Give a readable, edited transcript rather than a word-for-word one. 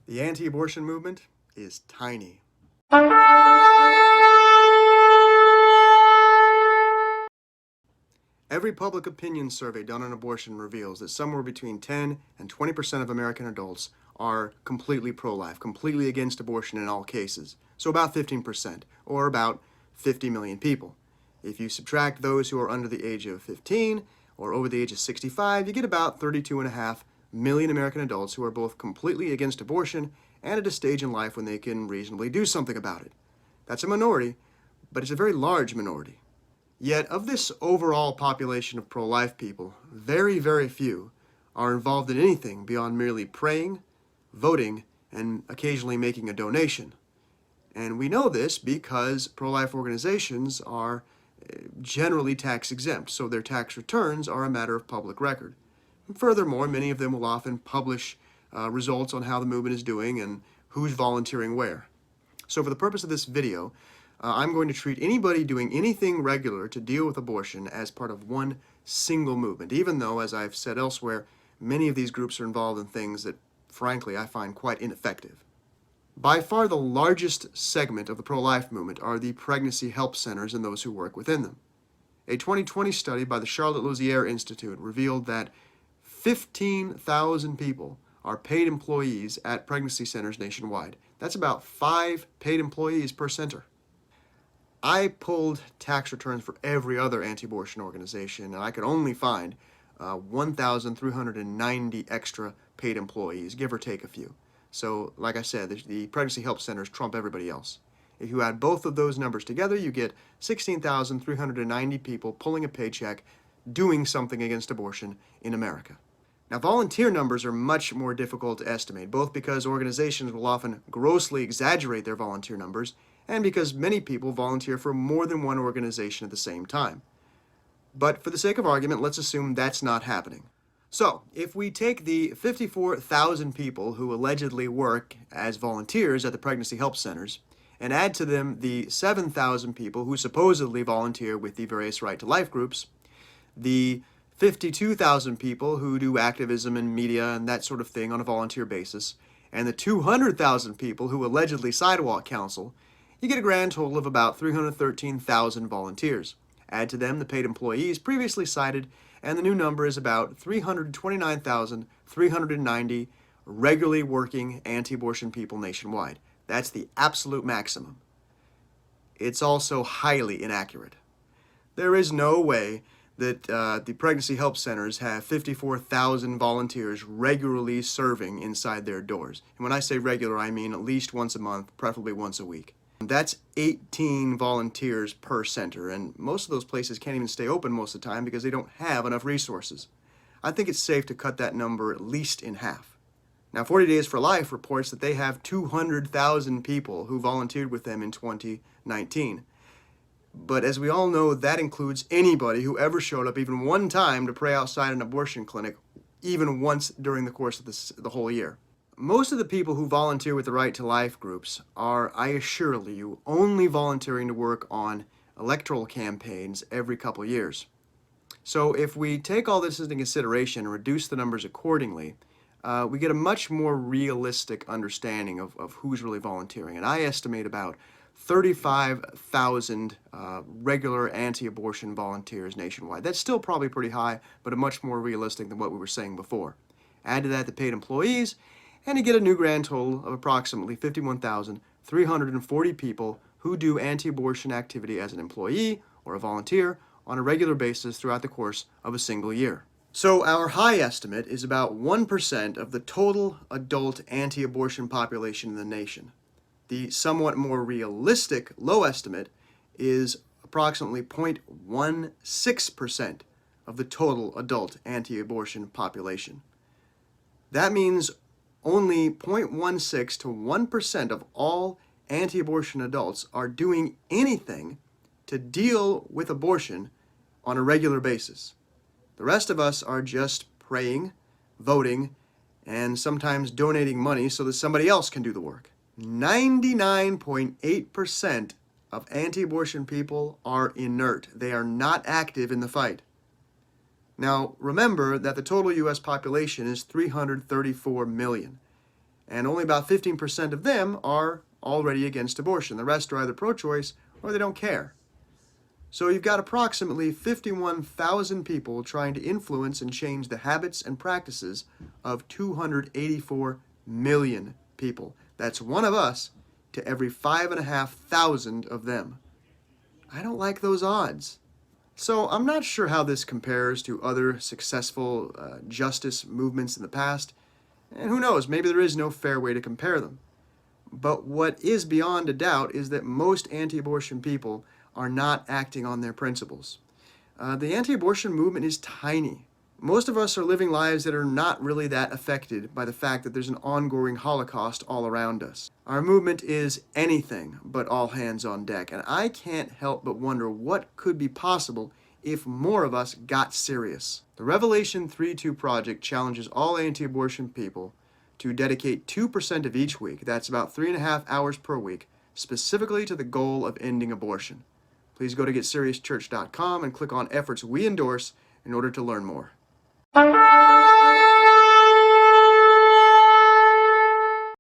The anti-abortion movement is tiny. Every public opinion survey done on abortion reveals that somewhere between 10 and 20% of American adults are completely pro-life, completely against abortion in all cases. So about 15%, or about 50 million people. If you subtract those who are under the age of 15 or over the age of 65, you get about 32.5 million American adults who are both completely against abortion and at a stage in life when they can reasonably do something about it. That's a minority, but it's a very large minority. Yet, of this overall population of pro-life people, very, very few are involved in anything beyond merely praying, voting, and occasionally making a donation. And we know this because pro-life organizations are generally tax exempt, so their tax returns are a matter of public record. And furthermore, many of them will often publish results on how the movement is doing and who's volunteering where. So for the purpose of this video, I'm going to treat anybody doing anything regular to deal with abortion as part of one single movement, even though, as I've said elsewhere, many of these groups are involved in things that, frankly, I find quite ineffective. By far the largest segment of the pro-life movement are the pregnancy help centers and those who work within them. A 2020 study by the Charlotte-Lozier Institute revealed that 15,000 people are paid employees at pregnancy centers nationwide. That's about 5 paid employees per center. I pulled tax returns for every other anti-abortion organization, and I could only find 1,390 extra paid employees, give or take a few. So, like I said, the pregnancy help centers trump everybody else. If you add both of those numbers together, you get 16,390 people pulling a paycheck doing something against abortion in America. Now, volunteer numbers are much more difficult to estimate, both because organizations will often grossly exaggerate their volunteer numbers and because many people volunteer for more than one organization at the same time. But for the sake of argument, let's assume that's not happening. So, if we take the 54,000 people who allegedly work as volunteers at the pregnancy help centers and add to them the 7,000 people who supposedly volunteer with the various right to life groups, the 52,000 people who do activism in media and that sort of thing on a volunteer basis, and the 200,000 people who allegedly sidewalk counsel, you get a grand total of about 313,000 volunteers. Add to them the paid employees previously cited, and the new number is about 329,390 regularly working anti-abortion people nationwide. That's the absolute maximum. It's also highly inaccurate. There is no way that the pregnancy help centers have 54,000 volunteers regularly serving inside their doors. And when I say regular, I mean at least once a month, preferably once a week. That's 18 volunteers per center, and most of those places can't even stay open most of the time because they don't have enough resources. I think it's safe to cut that number at least in half. Now, 40 Days for Life reports that they have 200,000 people who volunteered with them in 2019. But as we all know, that includes anybody who ever showed up even one time to pray outside an abortion clinic, even once during the course of the whole year. Most of the people who volunteer with the Right to Life groups are, I assure you, only volunteering to work on electoral campaigns every couple years. So if we take all this into consideration and reduce the numbers accordingly, we get a much more realistic understanding of who's really volunteering. And I estimate about 35,000 regular anti-abortion volunteers nationwide. That's still probably pretty high, but much more realistic than what we were saying before. Add to that the paid employees, and you get a new grand total of approximately 51,340 people who do anti-abortion activity as an employee or a volunteer on a regular basis throughout the course of a single year. So our high estimate is about 1% of the total adult anti-abortion population in the nation. The somewhat more realistic low estimate is approximately 0.16% of the total adult anti-abortion population. That means only 0.16 to 1% of all anti-abortion adults are doing anything to deal with abortion on a regular basis. The rest of us are just praying, voting, and sometimes donating money so that somebody else can do the work. 99.8% of anti-abortion people are inert. They are not active in the fight. Now, remember that the total U.S. population is 334 million. And only about 15% of them are already against abortion. The rest are either pro-choice or they don't care. So you've got approximately 51,000 people trying to influence and change the habits and practices of 284 million people. That's one of us to every 5,500 of them. I don't like those odds. So I'm not sure how this compares to other successful justice movements in the past. And who knows, maybe there is no fair way to compare them. But what is beyond a doubt is that most anti-abortion people are not acting on their principles. The anti-abortion movement is tiny. Most of us are living lives that are not really that affected by the fact that there's an ongoing Holocaust all around us. Our movement is anything but all hands on deck, and I can't help but wonder what could be possible if more of us got serious. The Revelation 3:2 Project challenges all anti-abortion people to dedicate 2% of each week, that's about 3.5 hours per week, specifically to the goal of ending abortion. Please go to GetSeriousChurch.com and click on efforts we endorse in order to learn more.